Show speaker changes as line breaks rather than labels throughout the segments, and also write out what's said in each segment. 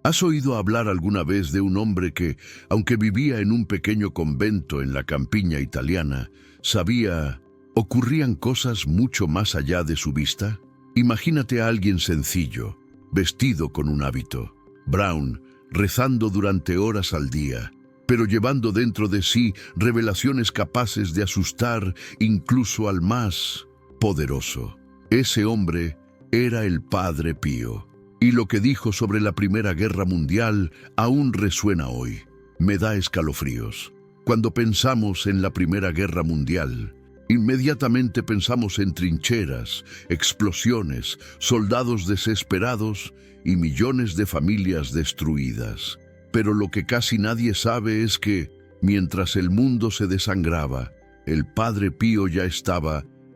¿Has oído hablar alguna vez de un hombre que, aunque vivía en un pequeño convento en la campiña italiana, ocurrían cosas mucho más allá de su vista? Imagínate a alguien sencillo, vestido con un hábito, Brown, rezando durante horas al día, pero llevando dentro de sí revelaciones capaces de asustar incluso al más poderoso. Ese hombre era el Padre Pío. Y lo que dijo sobre la Primera Guerra Mundial aún resuena hoy. Me da escalofríos. Cuando pensamos en la Primera Guerra Mundial, inmediatamente pensamos en trincheras, explosiones, soldados desesperados y millones de familias destruidas. Pero lo que casi nadie sabe es que, mientras el mundo se desangraba, el Padre Pío ya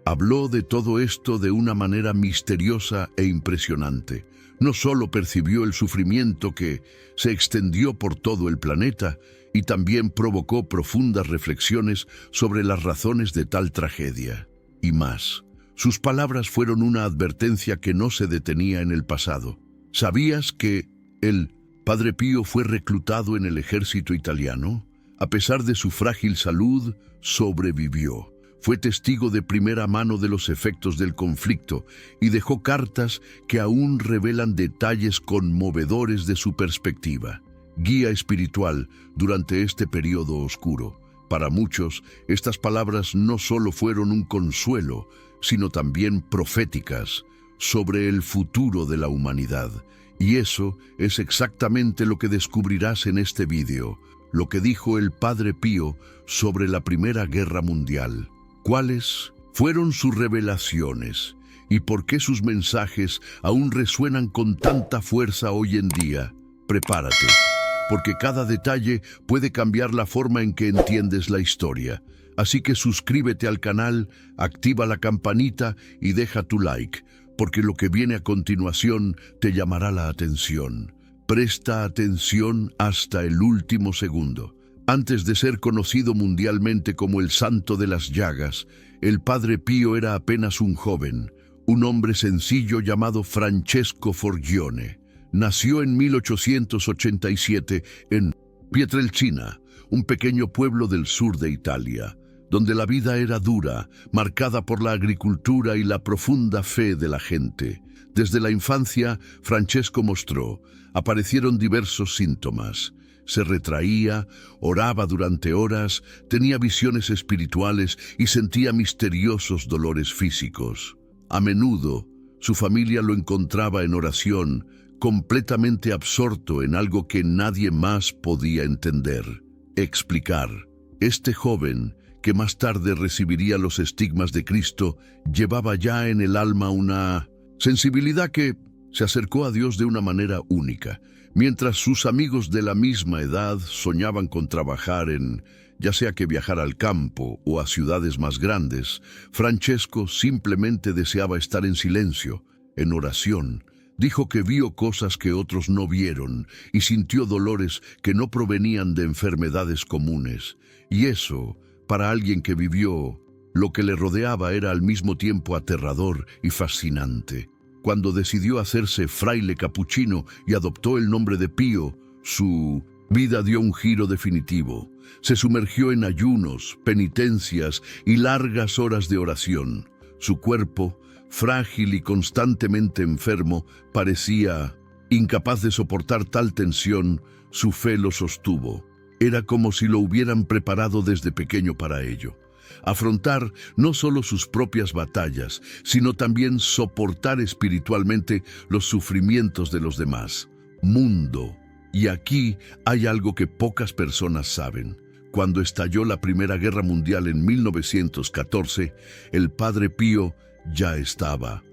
habló de todo esto de una manera misteriosa e impresionante. No solo percibió el sufrimiento que se extendió por todo el planeta, y también provocó profundas reflexiones sobre las razones de tal tragedia. Y más, sus palabras fueron una advertencia que no se detenía en el pasado. ¿Sabías que el Padre Pío fue reclutado en el ejército italiano? A pesar de su frágil salud, sobrevivió. Fue testigo de primera mano de los efectos del conflicto y dejó cartas que aún revelan detalles conmovedores de su perspectiva. Guía espiritual durante este periodo oscuro. Para muchos, estas palabras no solo fueron un consuelo, sino también proféticas sobre el futuro de la humanidad. Y eso es exactamente lo que descubrirás en este vídeo, lo que dijo el Padre Pío sobre la Primera Guerra Mundial. ¿Cuáles fueron sus revelaciones y por qué sus mensajes aún resuenan con tanta fuerza hoy en día? Prepárate, porque cada detalle puede cambiar la forma en que entiendes la historia. Así que suscríbete al canal, activa la campanita y deja tu like, porque lo que viene a continuación te llamará la atención. Presta atención hasta el último segundo. Antes de ser conocido mundialmente como el Santo de las Llagas, el Padre Pío era apenas un joven, un hombre sencillo llamado Francesco Forgione. Nació en 1887 en Pietrelcina, un pequeño pueblo del sur de Italia, donde la vida era dura, marcada por la agricultura y la profunda fe de la gente. Desde la infancia, Francesco aparecieron diversos síntomas. Se retraía, oraba durante horas, tenía visiones espirituales y sentía misteriosos dolores físicos. A menudo, su familia lo encontraba en oración, completamente absorto en algo que nadie más podía entender, explicar. Este joven, que más tarde recibiría los estigmas de Cristo, llevaba ya en el alma una sensibilidad que se acercó a Dios de una manera única. Mientras sus amigos de la misma edad soñaban con trabajar ya sea que viajar al campo o a ciudades más grandes, Francesco simplemente deseaba estar en silencio, en oración. Dijo que vio cosas que otros no vieron y sintió dolores que no provenían de enfermedades comunes. Y eso, para alguien que vivió lo que le rodeaba, era al mismo tiempo aterrador y fascinante. Cuando decidió hacerse fraile capuchino y adoptó el nombre de Pío, su vida dio un giro definitivo. Se sumergió en ayunos, penitencias y largas horas de oración. Su cuerpo, frágil y constantemente enfermo, parecía incapaz de soportar tal tensión. Su fe lo sostuvo. Era como si lo hubieran preparado desde pequeño para ello. Afrontar no solo sus propias batallas, sino también soportar espiritualmente los sufrimientos de los demás. Mundo. Y aquí hay algo que pocas personas saben. Cuando estalló la Primera Guerra Mundial en 1914, el Padre Pío ya estaba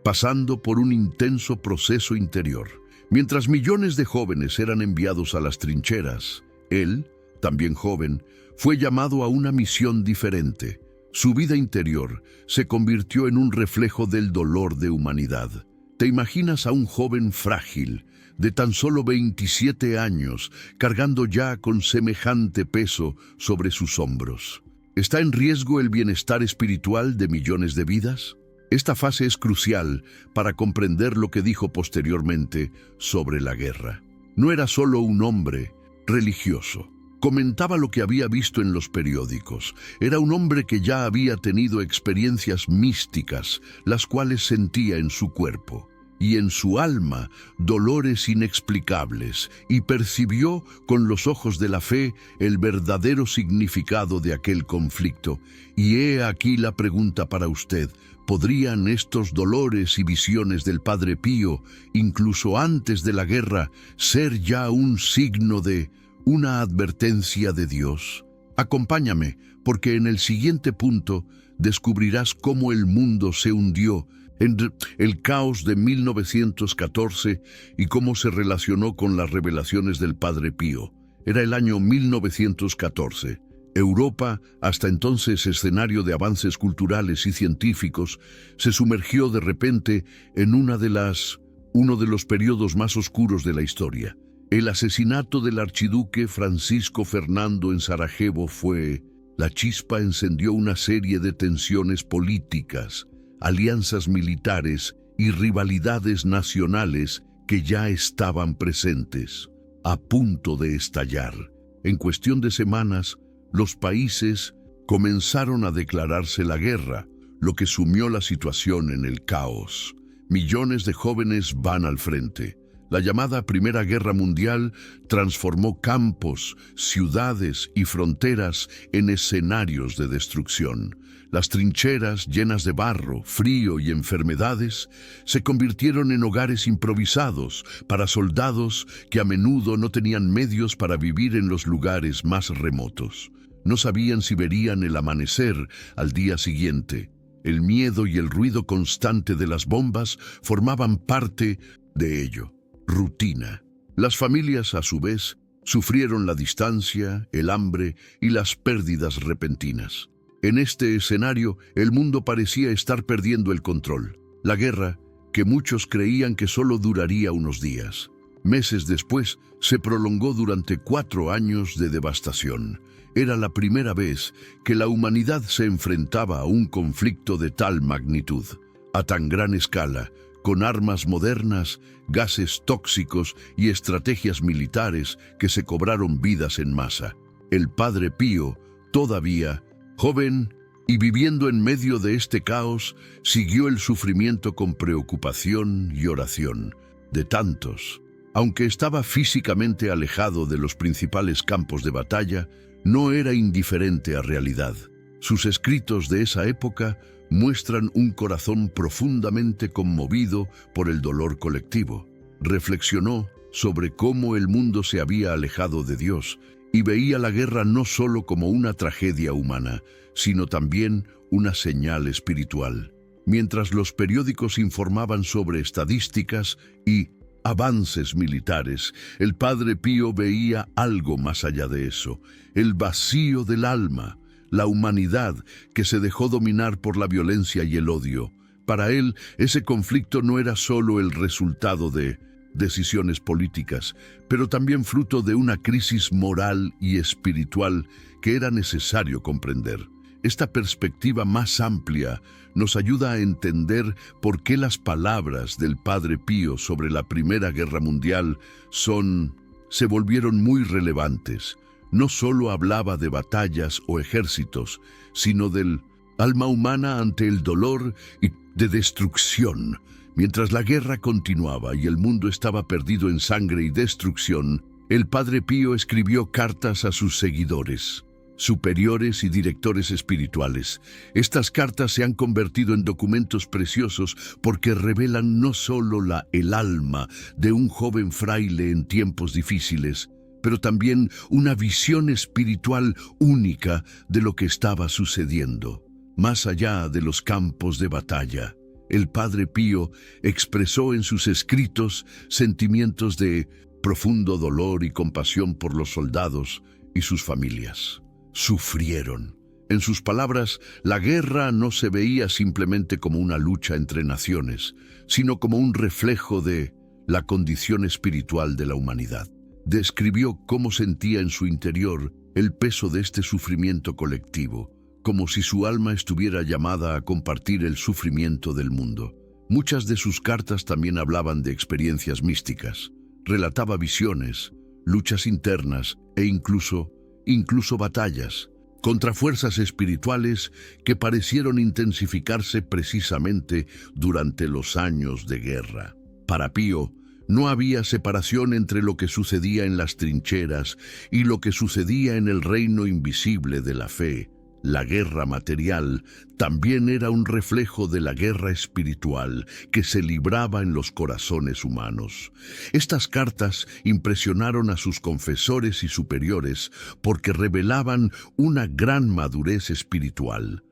pasando por un intenso proceso interior. Mientras millones de jóvenes eran enviados a las trincheras, él, también joven, fue llamado a una misión diferente. Su vida interior se convirtió en un reflejo del dolor de humanidad. ¿Te imaginas a un joven frágil, de tan solo 27 años, cargando ya con semejante peso sobre sus hombros? ¿Está en riesgo el bienestar espiritual de millones de vidas? Esta fase es crucial para comprender lo que dijo posteriormente sobre la guerra. No era solo un hombre religioso. Comentaba lo que había visto en los periódicos. Era un hombre que ya había tenido experiencias místicas, las cuales sentía en su cuerpo y en su alma dolores inexplicables, y percibió con los ojos de la fe el verdadero significado de aquel conflicto. Y he aquí la pregunta para usted: ¿podrían estos dolores y visiones del Padre Pío, incluso antes de la guerra, ser ya un signo de una advertencia de Dios? Acompáñame, porque en el siguiente punto descubrirás cómo el mundo se hundió en el caos de 1914 y cómo se relacionó con las revelaciones del Padre Pío. Era el año 1914. Europa, hasta entonces escenario de avances culturales y científicos, se sumergió de repente en uno de los periodos más oscuros de la historia. El asesinato del archiduque Francisco Fernando en Sarajevo fue la chispa. Encendió una serie de tensiones políticas, alianzas militares y rivalidades nacionales que ya estaban presentes, a punto de estallar. En cuestión de semanas, los países comenzaron a declararse la guerra, lo que sumió la situación en el caos. Millones de jóvenes van al frente. La llamada Primera Guerra Mundial transformó campos, ciudades y fronteras en escenarios de destrucción. Las trincheras, llenas de barro, frío y enfermedades, se convirtieron en hogares improvisados para soldados que a menudo no tenían medios para vivir en los lugares más remotos. No sabían si verían el amanecer al día siguiente. El miedo y el ruido constante de las bombas formaban parte de ello. Rutina. Las familias, a su vez, sufrieron la distancia, el hambre y las pérdidas repentinas. En este escenario, el mundo parecía estar perdiendo el control. La guerra, que muchos creían que solo duraría unos días, meses después, se prolongó durante 4 años de devastación. Era la primera vez que la humanidad se enfrentaba a un conflicto de tal magnitud, a tan gran escala, con armas modernas, gases tóxicos y estrategias militares que se cobraron vidas en masa. El Padre Pío, todavía joven y viviendo en medio de este caos, siguió el sufrimiento con preocupación y oración de tantos. Aunque estaba físicamente alejado de los principales campos de batalla, no era indiferente a realidad. Sus escritos de esa época muestran un corazón profundamente conmovido por el dolor colectivo. Reflexionó sobre cómo el mundo se había alejado de Dios y veía la guerra no solo como una tragedia humana, sino también una señal espiritual. Mientras los periódicos informaban sobre estadísticas y avances militares, el Padre Pío veía algo más allá de eso: el vacío del alma, la humanidad que se dejó dominar por la violencia y el odio. Para él, ese conflicto no era solo el resultado de decisiones políticas, pero también fruto de una crisis moral y espiritual que era necesario comprender. Esta perspectiva más amplia nos ayuda a entender por qué las palabras del Padre Pío sobre la Primera Guerra Mundial se volvieron muy relevantes. No solo hablaba de batallas o ejércitos, sino del alma humana ante el dolor y de destrucción. Mientras la guerra continuaba y el mundo estaba perdido en sangre y destrucción, el Padre Pío escribió cartas a sus seguidores, superiores y directores espirituales. Estas cartas se han convertido en documentos preciosos porque revelan no solo el alma de un joven fraile en tiempos difíciles, pero también una visión espiritual única de lo que estaba sucediendo. Más allá de los campos de batalla, el Padre Pío expresó en sus escritos sentimientos de profundo dolor y compasión por los soldados y sus familias. Sufrieron. En sus palabras, la guerra no se veía simplemente como una lucha entre naciones, sino como un reflejo de la condición espiritual de la humanidad. Describió cómo sentía en su interior el peso de este sufrimiento colectivo, como si su alma estuviera llamada a compartir el sufrimiento del mundo. Muchas de sus cartas también hablaban de experiencias místicas. Relataba visiones, luchas internas e incluso batallas contra fuerzas espirituales que parecieron intensificarse precisamente durante los años de guerra. Para Pío, no había separación entre lo que sucedía en las trincheras y lo que sucedía en el reino invisible de la fe. La guerra material también era un reflejo de la guerra espiritual que se libraba en los corazones humanos. Estas cartas impresionaron a sus confesores y superiores porque revelaban una gran madurez espiritual.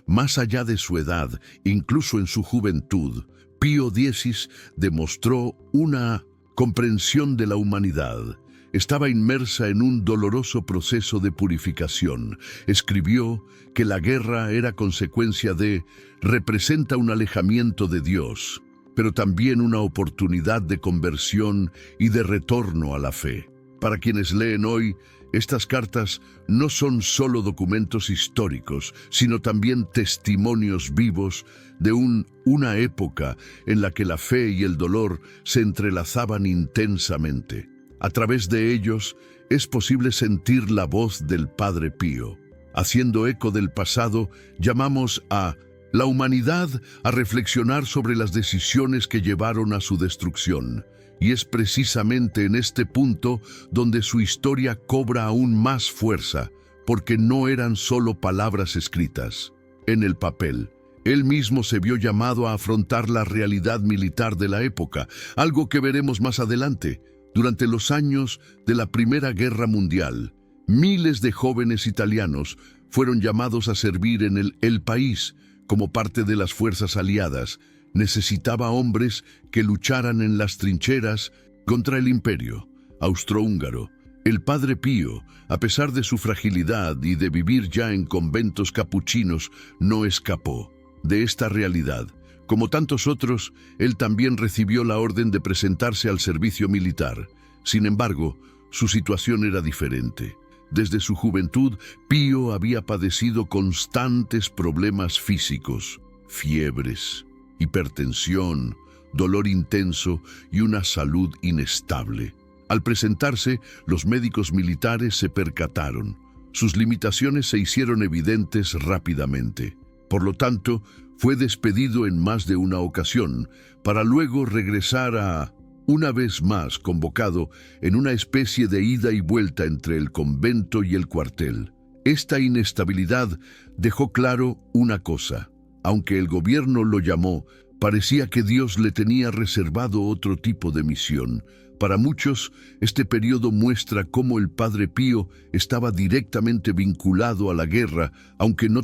Más allá de su edad, incluso en su juventud, Pío X demostró una comprensión de la humanidad. Estaba inmersa en un doloroso proceso de purificación. Escribió que la guerra era consecuencia representa un alejamiento de Dios, pero también una oportunidad de conversión y de retorno a la fe. Para quienes leen hoy, estas cartas no son solo documentos históricos, sino también testimonios vivos de una época en la que la fe y el dolor se entrelazaban intensamente. A través de ellos es posible sentir la voz del Padre Pío. Haciendo eco del pasado, llamamos a la humanidad a reflexionar sobre las decisiones que llevaron a su destrucción. Y es precisamente en este punto donde su historia cobra aún más fuerza, porque no eran solo palabras escritas. En el papel, él mismo se vio llamado a afrontar la realidad militar de la época, algo que veremos más adelante. Durante los años de la Primera Guerra Mundial, miles de jóvenes italianos fueron llamados a servir en el país como parte de las fuerzas aliadas. Necesitaba hombres que lucharan en las trincheras contra el imperio austrohúngaro. El Padre Pío, a pesar de su fragilidad y de vivir ya en conventos capuchinos, no escapó de esta realidad. Como tantos otros, él también recibió la orden de presentarse al servicio militar. Sin embargo, su situación era diferente. Desde su juventud, Pío había padecido constantes problemas físicos, fiebres, hipertensión, dolor intenso y una salud inestable. Al presentarse, los médicos militares se percataron. Sus limitaciones se hicieron evidentes rápidamente. Por lo tanto, fue despedido en más de una ocasión, para luego regresar una vez más convocado en una especie de ida y vuelta entre el convento y el cuartel. Esta inestabilidad dejó claro una cosa. Aunque el gobierno lo llamó, parecía que Dios le tenía reservado otro tipo de misión. Para muchos, este periodo muestra cómo el Padre Pío estaba directamente vinculado a la guerra, aunque no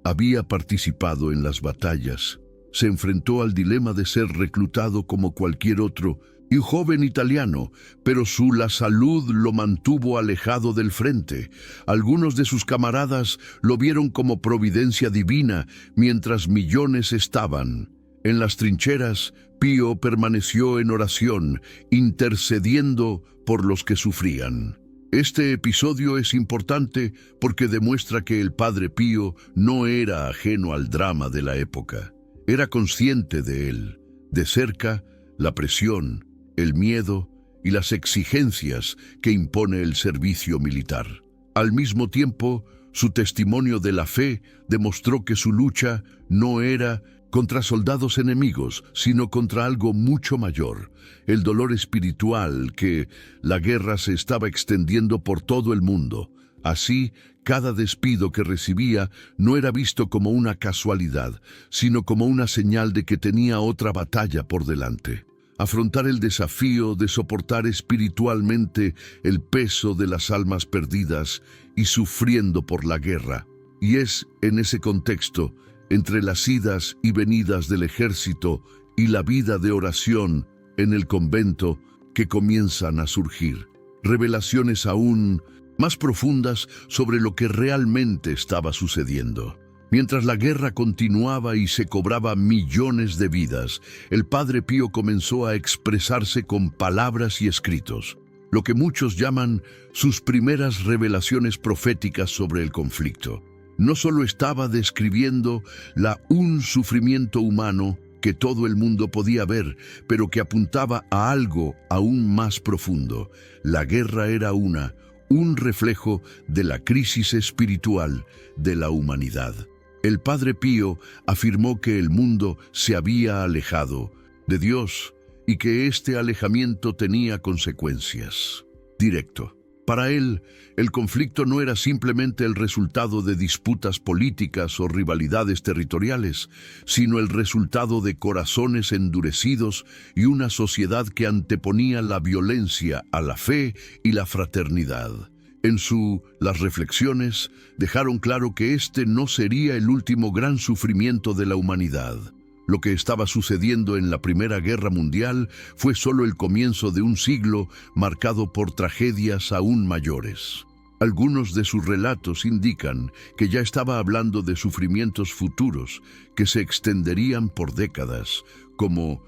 había participado en las batallas. Se enfrentó al dilema de ser reclutado como cualquier otro y un joven italiano, pero la salud lo mantuvo alejado del frente. Algunos de sus camaradas lo vieron como providencia divina, mientras millones estaban en las trincheras. Pío permaneció en oración, intercediendo por los que sufrían. Este episodio es importante porque demuestra que el Padre Pío no era ajeno al drama de la época. Era consciente de él. De cerca, la presión, el miedo y las exigencias que impone el servicio militar. Al mismo tiempo, su testimonio de la fe demostró que su lucha no era contra soldados enemigos, sino contra algo mucho mayor, el dolor espiritual que la guerra se estaba extendiendo por todo el mundo. Así, cada despido que recibía no era visto como una casualidad, sino como una señal de que tenía otra batalla por delante. Afrontar el desafío de soportar espiritualmente el peso de las almas perdidas y sufriendo por la guerra. Y es en ese contexto, entre las idas y venidas del ejército y la vida de oración en el convento, que comienzan a surgir revelaciones aún más profundas sobre lo que realmente estaba sucediendo. Mientras la guerra continuaba y se cobraba millones de vidas, el Padre Pío comenzó a expresarse con palabras y escritos, lo que muchos llaman sus primeras revelaciones proféticas sobre el conflicto. no solo estaba describiendo un sufrimiento humano que todo el mundo podía ver, pero que apuntaba a algo aún más profundo. La guerra era un reflejo de la crisis espiritual de la humanidad. El Padre Pío afirmó que el mundo se había alejado de Dios y que este alejamiento tenía consecuencias. Directo. Para él, el conflicto no era simplemente el resultado de disputas políticas o rivalidades territoriales, sino el resultado de corazones endurecidos y una sociedad que anteponía la violencia a la fe y la fraternidad. Las reflexiones dejaron claro que este no sería el último gran sufrimiento de la humanidad. Lo que estaba sucediendo en la Primera Guerra Mundial fue solo el comienzo de un siglo marcado por tragedias aún mayores. Algunos de sus relatos indican que ya estaba hablando de sufrimientos futuros que se extenderían por décadas, como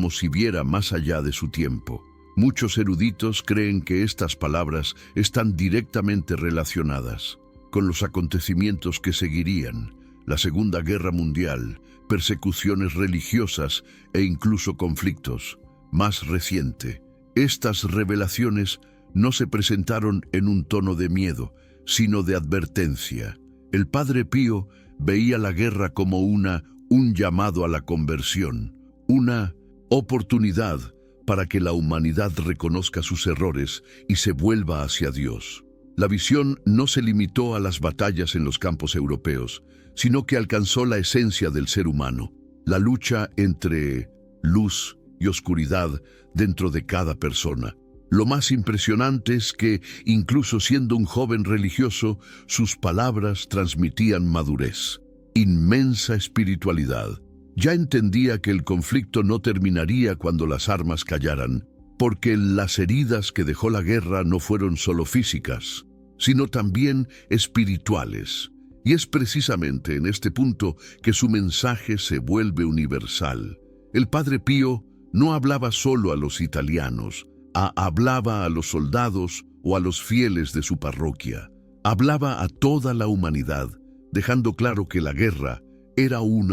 si viera más allá de su tiempo. Muchos eruditos creen que estas palabras están directamente relacionadas con los acontecimientos que seguirían: la Segunda Guerra Mundial, persecuciones religiosas e incluso conflictos. Más reciente, estas revelaciones no se presentaron en un tono de miedo, sino de advertencia. El Padre Pío veía la guerra como un llamado a la conversión, una oportunidad para que la humanidad reconozca sus errores y se vuelva hacia Dios. La visión no se limitó a las batallas en los campos europeos, sino que alcanzó la esencia del ser humano, la lucha entre luz y oscuridad dentro de cada persona. Lo más impresionante es que, incluso siendo un joven religioso, sus palabras transmitían madurez, inmensa espiritualidad. Ya entendía que el conflicto no terminaría cuando las armas callaran, porque las heridas que dejó la guerra no fueron solo físicas, sino también espirituales. Y es precisamente en este punto que su mensaje se vuelve universal. El Padre Pío no hablaba solo a los italianos, hablaba a los soldados o a los fieles de su parroquia. Hablaba a toda la humanidad, dejando claro que la guerra era un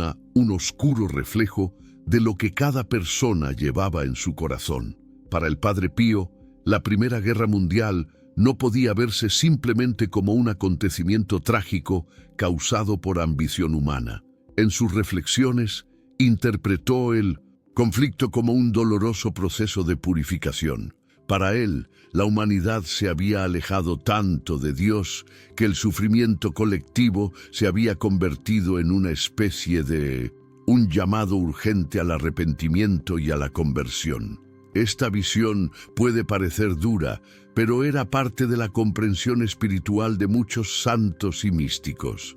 oscuro reflejo de lo que cada persona llevaba en su corazón. Para el Padre Pío, la Primera Guerra Mundial no podía verse simplemente como un acontecimiento trágico causado por ambición humana. En sus reflexiones, interpretó el conflicto como un doloroso proceso de purificación. Para él, la humanidad se había alejado tanto de Dios que el sufrimiento colectivo se había convertido en una especie de un llamado urgente al arrepentimiento y a la conversión. Esta visión puede parecer dura, pero era parte de la comprensión espiritual de muchos santos y místicos.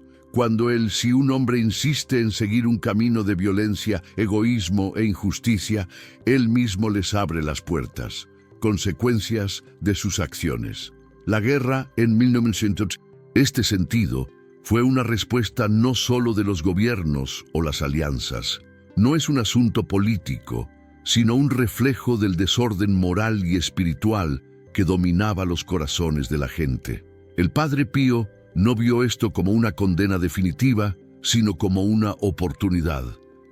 Si un hombre insiste en seguir un camino de violencia, egoísmo e injusticia, él mismo les abre las puertas. Consecuencias de sus acciones. La guerra en 1900, este sentido, fue una respuesta no solo de los gobiernos o las alianzas. No es un asunto político, sino un reflejo del desorden moral y espiritual que dominaba los corazones de la gente. El Padre Pío no vio esto como una condena definitiva, sino como una oportunidad.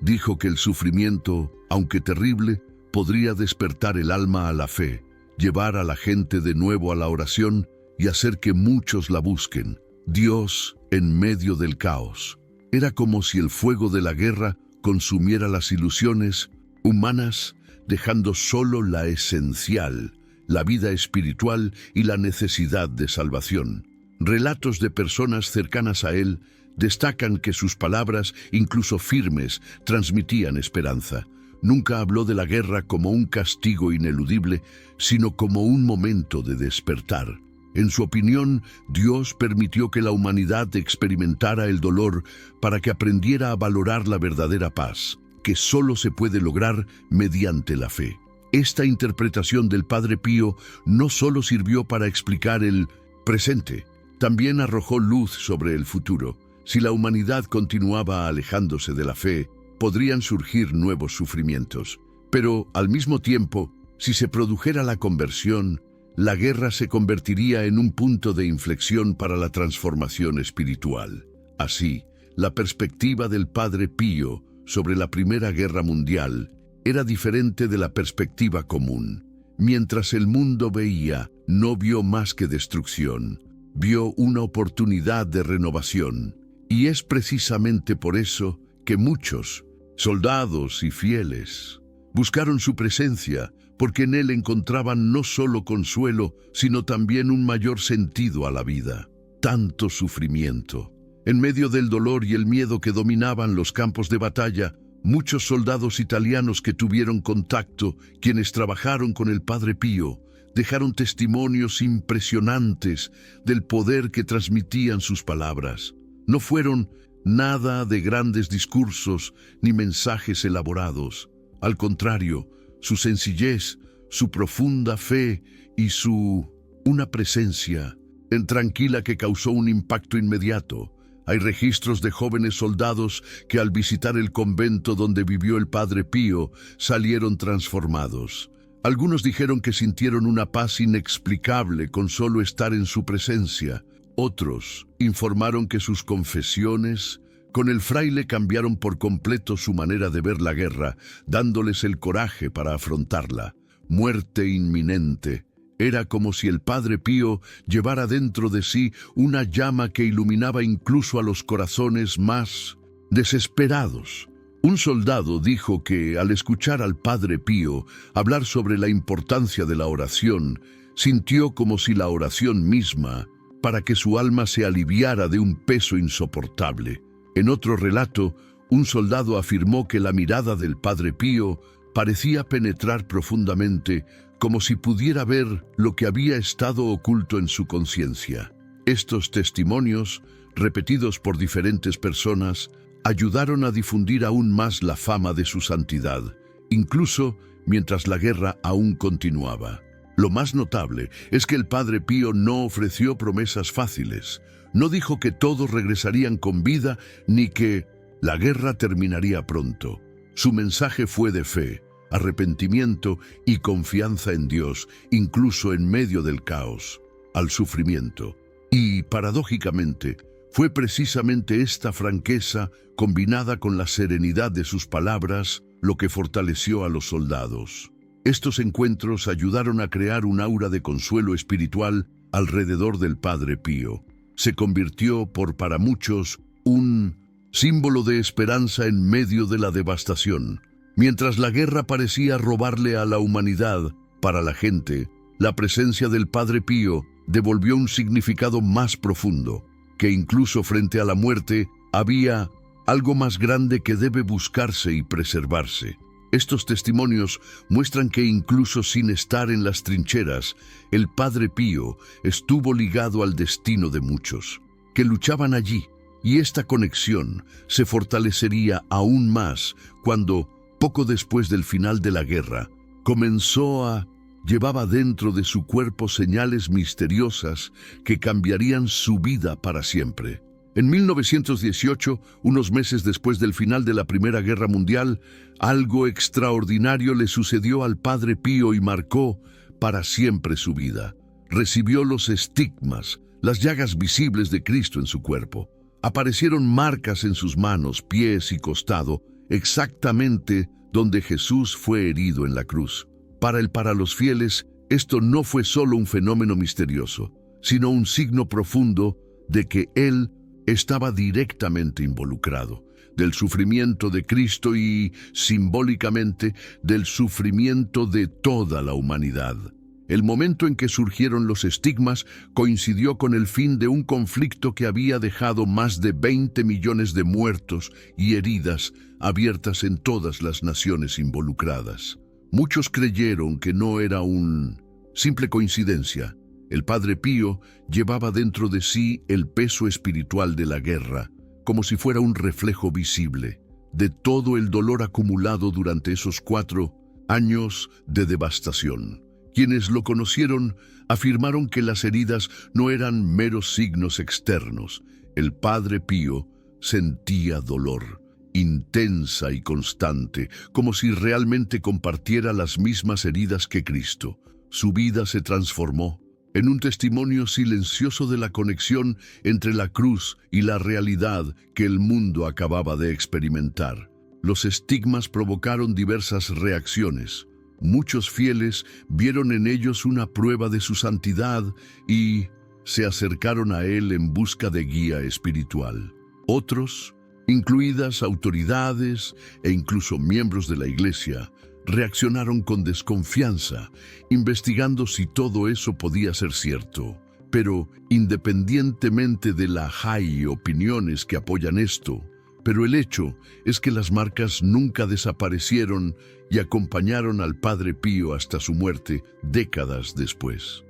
Dijo que el sufrimiento, aunque terrible, podría despertar el alma a la fe, llevar a la gente de nuevo a la oración y hacer que muchos la busquen. Dios en medio del caos. Era como si el fuego de la guerra consumiera las ilusiones humanas, dejando solo la esencial, la vida espiritual y la necesidad de salvación. Relatos de personas cercanas a él destacan que sus palabras, incluso firmes, transmitían esperanza. Nunca habló de la guerra como un castigo ineludible, sino como un momento de despertar. En su opinión, Dios permitió que la humanidad experimentara el dolor para que aprendiera a valorar la verdadera paz, que solo se puede lograr mediante la fe. Esta interpretación del Padre Pío no solo sirvió para explicar el presente, también arrojó luz sobre el futuro. Si la humanidad continuaba alejándose de la fe, podrían surgir nuevos sufrimientos. Pero, al mismo tiempo, si se produjera la conversión, la guerra se convertiría en un punto de inflexión para la transformación espiritual. Así, la perspectiva del Padre Pío sobre la Primera Guerra Mundial era diferente de la perspectiva común. Mientras el mundo veía, no vio más que destrucción, vio una oportunidad de renovación. Y es precisamente por eso que muchos, soldados y fieles, buscaron su presencia, porque en él encontraban no solo consuelo, sino también un mayor sentido a la vida. Tanto sufrimiento. En medio del dolor y el miedo que dominaban los campos de batalla, muchos soldados italianos que tuvieron contacto, quienes trabajaron con el Padre Pío, dejaron testimonios impresionantes del poder que transmitían sus palabras. No fueron nada de grandes discursos ni mensajes elaborados. Al contrario, su sencillez, su profunda fe y una presencia tranquila que causó un impacto inmediato. Hay registros de jóvenes soldados que al visitar el convento donde vivió el Padre Pío salieron transformados. Algunos dijeron que sintieron una paz inexplicable con solo estar en su presencia. Otros informaron que sus confesiones con el fraile cambiaron por completo su manera de ver la guerra, dándoles el coraje para afrontarla. Muerte inminente. Era como si el Padre Pío llevara dentro de sí una llama que iluminaba incluso a los corazones más desesperados. Un soldado dijo que, al escuchar al Padre Pío hablar sobre la importancia de la oración, sintió como si la oración misma, para que su alma se aliviara de un peso insoportable. En otro relato, un soldado afirmó que la mirada del Padre Pío parecía penetrar profundamente, como si pudiera ver lo que había estado oculto en su conciencia. Estos testimonios, repetidos por diferentes personas, ayudaron a difundir aún más la fama de su santidad, incluso mientras la guerra aún continuaba. Lo más notable es que el Padre Pío no ofreció promesas fáciles. No dijo que todos regresarían con vida ni que la guerra terminaría pronto. Su mensaje fue de fe, arrepentimiento y confianza en Dios, incluso en medio del caos, al sufrimiento. Y, paradójicamente, fue precisamente esta franqueza, combinada con la serenidad de sus palabras, lo que fortaleció a los soldados. Estos encuentros ayudaron a crear un aura de consuelo espiritual alrededor del Padre Pío. Se convirtió para muchos, un símbolo de esperanza en medio de la devastación. Mientras la guerra parecía robarle a la humanidad, para la gente, la presencia del Padre Pío devolvió un significado más profundo, que incluso frente a la muerte había algo más grande que debe buscarse y preservarse. Estos testimonios muestran que incluso sin estar en las trincheras, el Padre Pío estuvo ligado al destino de muchos, que luchaban allí, y esta conexión se fortalecería aún más cuando, poco después del final de la guerra, llevaba dentro de su cuerpo señales misteriosas que cambiarían su vida para siempre. En 1918, unos meses después del final de la Primera Guerra Mundial, algo extraordinario le sucedió al Padre Pío y marcó para siempre su vida. Recibió los estigmas, las llagas visibles de Cristo en su cuerpo. Aparecieron marcas en sus manos, pies y costado, exactamente donde Jesús fue herido en la cruz. Para los fieles, esto no fue solo un fenómeno misterioso, sino un signo profundo de que Él estaba directamente involucrado, del sufrimiento de Cristo y, simbólicamente, del sufrimiento de toda la humanidad. El momento en que surgieron los estigmas coincidió con el fin de un conflicto que había dejado más de 20 millones de muertos y heridas abiertas en todas las naciones involucradas. Muchos creyeron que no era una simple coincidencia. El Padre Pío llevaba dentro de sí el peso espiritual de la guerra, como si fuera un reflejo visible de todo el dolor acumulado durante esos 4 años de devastación. Quienes lo conocieron afirmaron que las heridas no eran meros signos externos. El Padre Pío sentía dolor, intensa y constante, como si realmente compartiera las mismas heridas que Cristo. Su vida se transformó, en un testimonio silencioso de la conexión entre la cruz y la realidad que el mundo acababa de experimentar. Los estigmas provocaron diversas reacciones. Muchos fieles vieron en ellos una prueba de su santidad y se acercaron a él en busca de guía espiritual. Otros, incluidas autoridades e incluso miembros de la iglesia, reaccionaron con desconfianza, investigando si todo eso podía ser cierto. Pero, independientemente de hay opiniones que apoyan esto, pero el hecho es que las marcas nunca desaparecieron y acompañaron al Padre Pío hasta su muerte décadas después.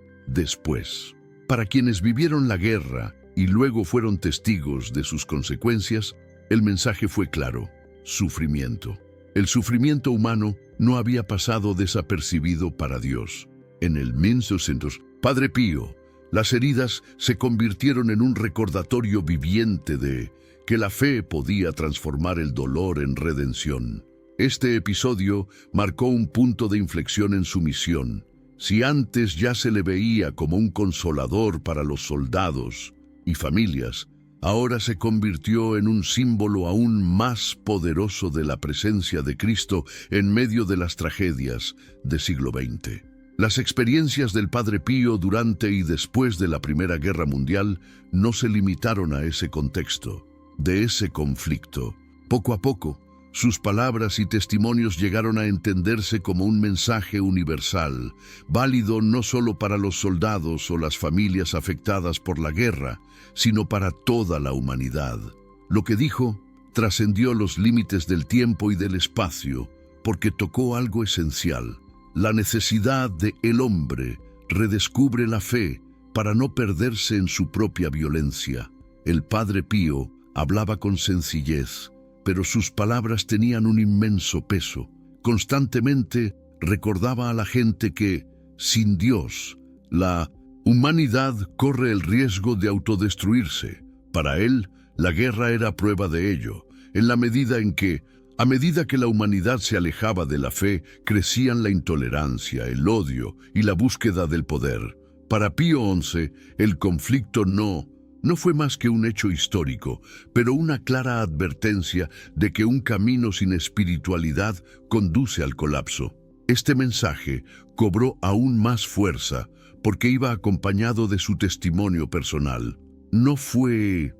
Para quienes vivieron la guerra y luego fueron testigos de sus consecuencias, el mensaje fue claro: sufrimiento. El sufrimiento humano no había pasado desapercibido para Dios. En el 1900, Padre Pío, las heridas se convirtieron en un recordatorio viviente de que la fe podía transformar el dolor en redención. Este episodio marcó un punto de inflexión en su misión. Si antes ya se le veía como un consolador para los soldados y familias, ahora se convirtió en un símbolo aún más poderoso de la presencia de Cristo en medio de las tragedias del siglo XX. Las experiencias del Padre Pío durante y después de la Primera Guerra Mundial no se limitaron a ese contexto, de ese conflicto. Poco a poco, sus palabras y testimonios llegaron a entenderse como un mensaje universal, válido no solo para los soldados o las familias afectadas por la guerra, sino para toda la humanidad. Lo que dijo trascendió los límites del tiempo y del espacio, porque tocó algo esencial: la necesidad de el hombre redescubre la fe para no perderse en su propia violencia. El Padre Pío hablaba con sencillez, pero sus palabras tenían un inmenso peso. Constantemente recordaba a la gente que, sin Dios, la humanidad corre el riesgo de autodestruirse. Para él, la guerra era prueba de ello, en la medida en que, a medida que la humanidad se alejaba de la fe, crecían la intolerancia, el odio y la búsqueda del poder. Para Pío XI, el conflicto no fue más que un hecho histórico, pero una clara advertencia de que un camino sin espiritualidad conduce al colapso. Este mensaje cobró aún más fuerza porque iba acompañado de su testimonio personal. No fue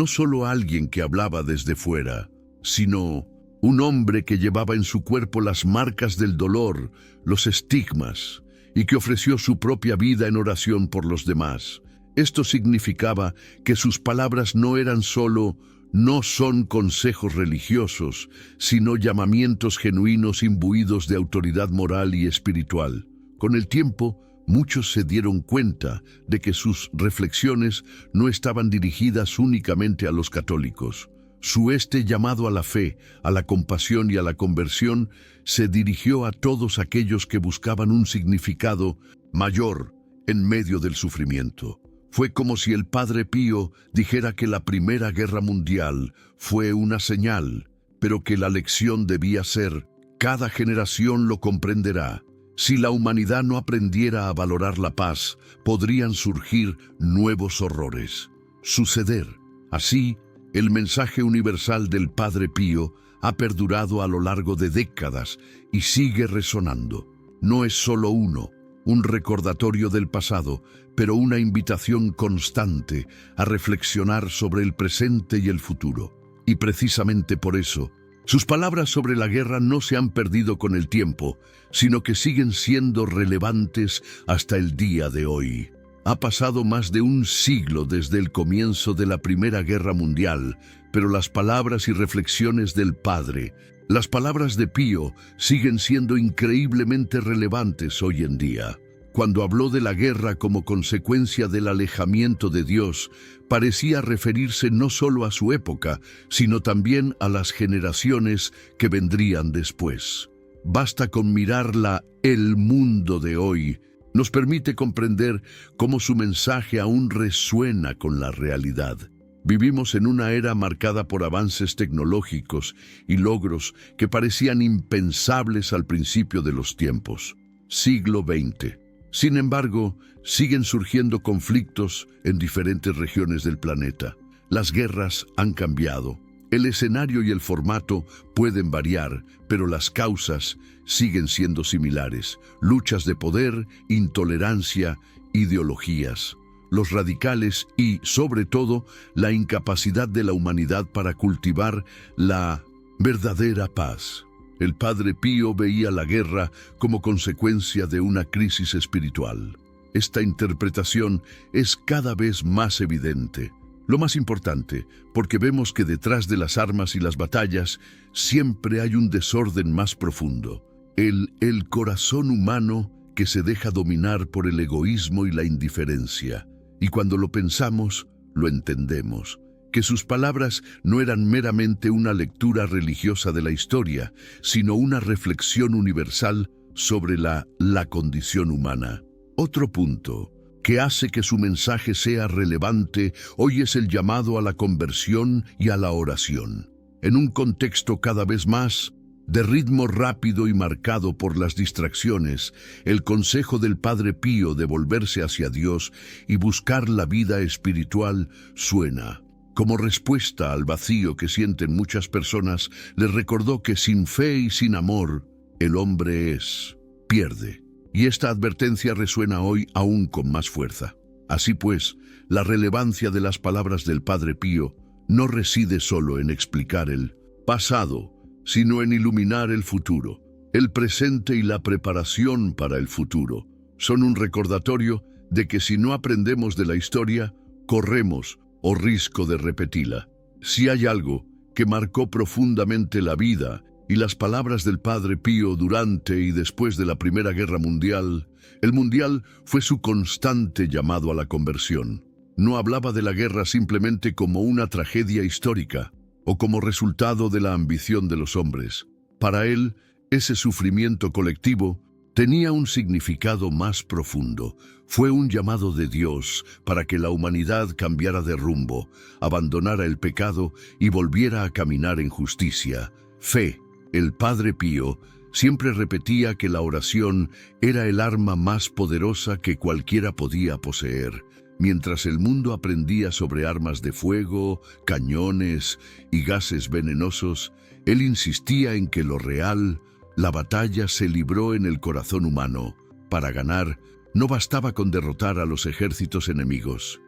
solo alguien que hablaba desde fuera, sino un hombre que llevaba en su cuerpo las marcas del dolor, los estigmas, y que ofreció su propia vida en oración por los demás. Esto significaba que sus palabras no son consejos religiosos, sino llamamientos genuinos imbuidos de autoridad moral y espiritual. Con el tiempo, muchos se dieron cuenta de que sus reflexiones no estaban dirigidas únicamente a los católicos. Su llamado a la fe, a la compasión y a la conversión se dirigió a todos aquellos que buscaban un significado mayor en medio del sufrimiento. Fue como si el Padre Pío dijera que la Primera Guerra Mundial fue una señal, pero que la lección debía ser: cada generación lo comprenderá. Si la humanidad no aprendiera a valorar la paz, podrían surgir nuevos horrores. Así, el mensaje universal del Padre Pío ha perdurado a lo largo de décadas y sigue resonando. No es solo un recordatorio del pasado, pero una invitación constante a reflexionar sobre el presente y el futuro. Y precisamente por eso, sus palabras sobre la guerra no se han perdido con el tiempo, sino que siguen siendo relevantes hasta el día de hoy. Ha pasado más de un siglo desde el comienzo de la Primera Guerra Mundial, pero las palabras y reflexiones del Padre, las palabras de Pío, siguen siendo increíblemente relevantes hoy en día. Cuando habló de la guerra como consecuencia del alejamiento de Dios, parecía referirse no solo a su época, sino también a las generaciones que vendrían después. Basta con mirar el mundo de hoy. Nos permite comprender cómo su mensaje aún resuena con la realidad. Vivimos en una era marcada por avances tecnológicos y logros que parecían impensables al principio de los tiempos. Siglo XX. Sin embargo, siguen surgiendo conflictos en diferentes regiones del planeta. Las guerras han cambiado. El escenario y el formato pueden variar, pero las causas siguen siendo similares. Luchas de poder, intolerancia, ideologías. Los radicales y, sobre todo, la incapacidad de la humanidad para cultivar la verdadera paz. El Padre Pío veía la guerra como consecuencia de una crisis espiritual. Esta interpretación es cada vez más evidente. Lo más importante, porque vemos que detrás de las armas y las batallas siempre hay un desorden más profundo. El corazón humano que se deja dominar por el egoísmo y la indiferencia. Y cuando lo pensamos, lo entendemos. Que sus palabras no eran meramente una lectura religiosa de la historia, sino una reflexión universal sobre la condición humana. Otro punto que hace que su mensaje sea relevante hoy es el llamado a la conversión y a la oración. En un contexto cada vez más de ritmo rápido y marcado por las distracciones, el consejo del Padre Pío de volverse hacia Dios y buscar la vida espiritual suena. Como respuesta al vacío que sienten muchas personas, les recordó que sin fe y sin amor, el hombre pierde. Y esta advertencia resuena hoy aún con más fuerza. Así pues, la relevancia de las palabras del Padre Pío no reside solo en explicar el pasado, sino en iluminar el futuro. El presente y la preparación para el futuro son un recordatorio de que si no aprendemos de la historia, corremos o riesgo de repetirla. Si hay algo que marcó profundamente la vida y las palabras del Padre Pío durante y después de la Primera Guerra Mundial, el mundial fue su constante llamado a la conversión. No hablaba de la guerra simplemente como una tragedia histórica o como resultado de la ambición de los hombres. Para él, ese sufrimiento colectivo tenía un significado más profundo. Fue un llamado de Dios para que la humanidad cambiara de rumbo, abandonara el pecado y volviera a caminar en justicia. Fe. El Padre Pío siempre repetía que la oración era el arma más poderosa que cualquiera podía poseer. Mientras el mundo aprendía sobre armas de fuego, cañones y gases venenosos, él insistía en que lo real, la batalla se libró en el corazón humano. Para ganar, no bastaba con derrotar a los ejércitos enemigos.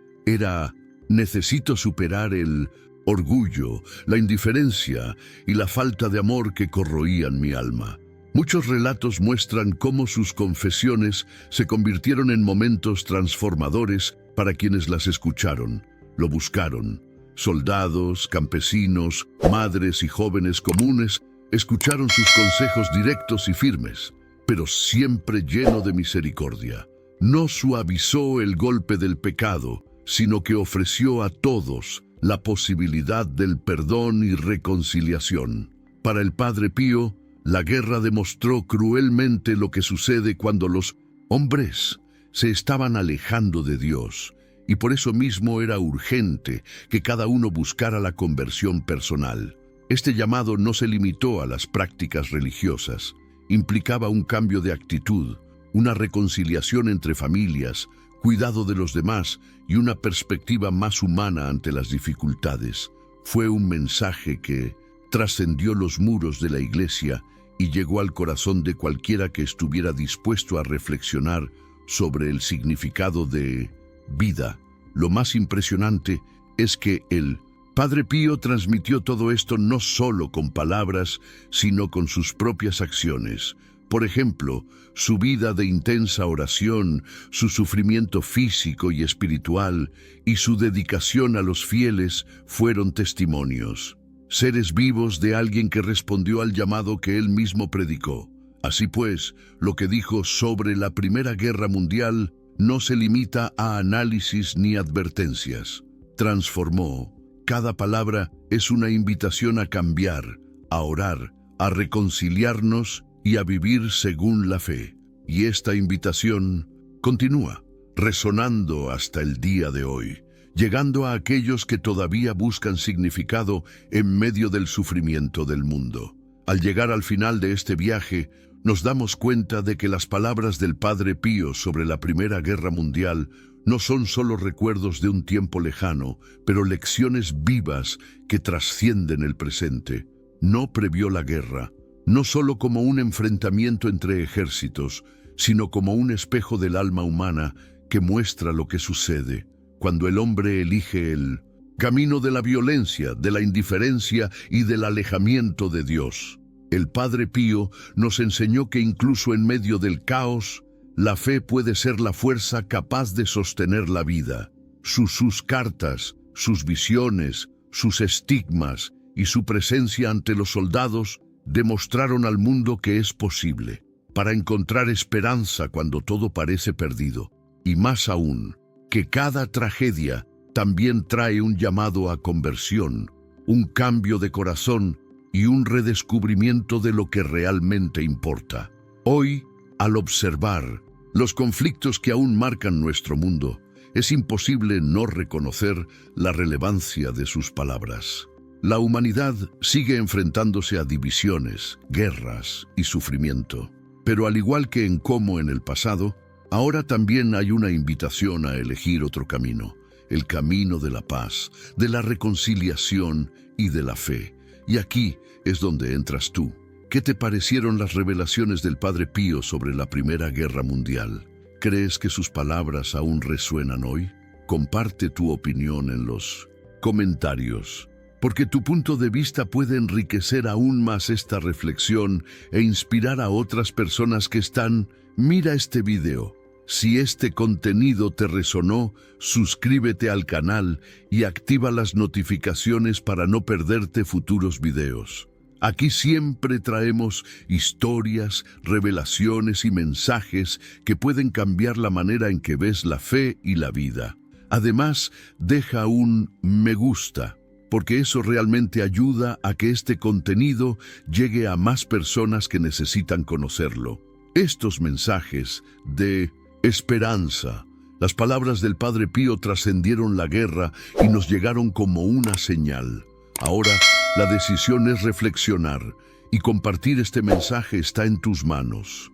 Necesito superar el orgullo, la indiferencia y la falta de amor que corroían mi alma. Muchos relatos muestran cómo sus confesiones se convirtieron en momentos transformadores para quienes las escucharon, lo buscaron. Soldados, campesinos, madres y jóvenes comunes escucharon sus consejos directos y firmes, pero siempre lleno de misericordia. No suavizó el golpe del pecado, sino que ofreció a todos la posibilidad del perdón y reconciliación. Para el Padre Pío, la guerra demostró cruelmente lo que sucede cuando los hombres se estaban alejando de Dios, y por eso mismo era urgente que cada uno buscara la conversión personal. Este llamado no se limitó a las prácticas religiosas, implicaba un cambio de actitud, una reconciliación entre familias, cuidado de los demás y una perspectiva más humana ante las dificultades. Fue un mensaje que trascendió los muros de la iglesia y llegó al corazón de cualquiera que estuviera dispuesto a reflexionar sobre el significado de vida. Lo más impresionante es que el Padre Pío transmitió todo esto no solo con palabras, sino con sus propias acciones. Por ejemplo, su vida de intensa oración, su sufrimiento físico y espiritual y su dedicación a los fieles fueron testimonios, seres vivos de alguien que respondió al llamado que él mismo predicó. Así pues, lo que dijo sobre la Primera Guerra Mundial no se limita a análisis ni advertencias. Transformó. Cada palabra es una invitación a cambiar, a orar, a reconciliarnos y a vivir según la fe. Y esta invitación continúa, resonando hasta el día de hoy, llegando a aquellos que todavía buscan significado en medio del sufrimiento del mundo. Al llegar al final de este viaje, nos damos cuenta de que las palabras del Padre Pío sobre la Primera Guerra Mundial no son solo recuerdos de un tiempo lejano, pero lecciones vivas que trascienden el presente. No previó la guerra, no solo como un enfrentamiento entre ejércitos, sino como un espejo del alma humana que muestra lo que sucede cuando el hombre elige el camino de la violencia, de la indiferencia y del alejamiento de Dios. El Padre Pío nos enseñó que incluso en medio del caos, la fe puede ser la fuerza capaz de sostener la vida. Sus cartas, sus visiones, sus estigmas y su presencia ante los soldados demostraron al mundo que es posible, para encontrar esperanza cuando todo parece perdido. Y más aún, que cada tragedia también trae un llamado a conversión, un cambio de corazón y un redescubrimiento de lo que realmente importa. Hoy, al observar los conflictos que aún marcan nuestro mundo, es imposible no reconocer la relevancia de sus palabras. La humanidad sigue enfrentándose a divisiones, guerras y sufrimiento. Pero al igual que como en el pasado, ahora también hay una invitación a elegir otro camino, el camino de la paz, de la reconciliación y de la fe. Y aquí es donde entras tú. ¿Qué te parecieron las revelaciones del Padre Pío sobre la Primera Guerra Mundial? ¿Crees que sus palabras aún resuenan hoy? Comparte tu opinión en los comentarios, porque tu punto de vista puede enriquecer aún más esta reflexión e inspirar a otras personas que están. Mira este video. Si este contenido te resonó, suscríbete al canal y activa las notificaciones para no perderte futuros videos. Aquí siempre traemos historias, revelaciones y mensajes que pueden cambiar la manera en que ves la fe y la vida. Además, deja un me gusta, porque eso realmente ayuda a que este contenido llegue a más personas que necesitan conocerlo. Estos mensajes de esperanza, las palabras del Padre Pío trascendieron la guerra y nos llegaron como una señal. Ahora, la decisión es reflexionar y compartir este mensaje está en tus manos.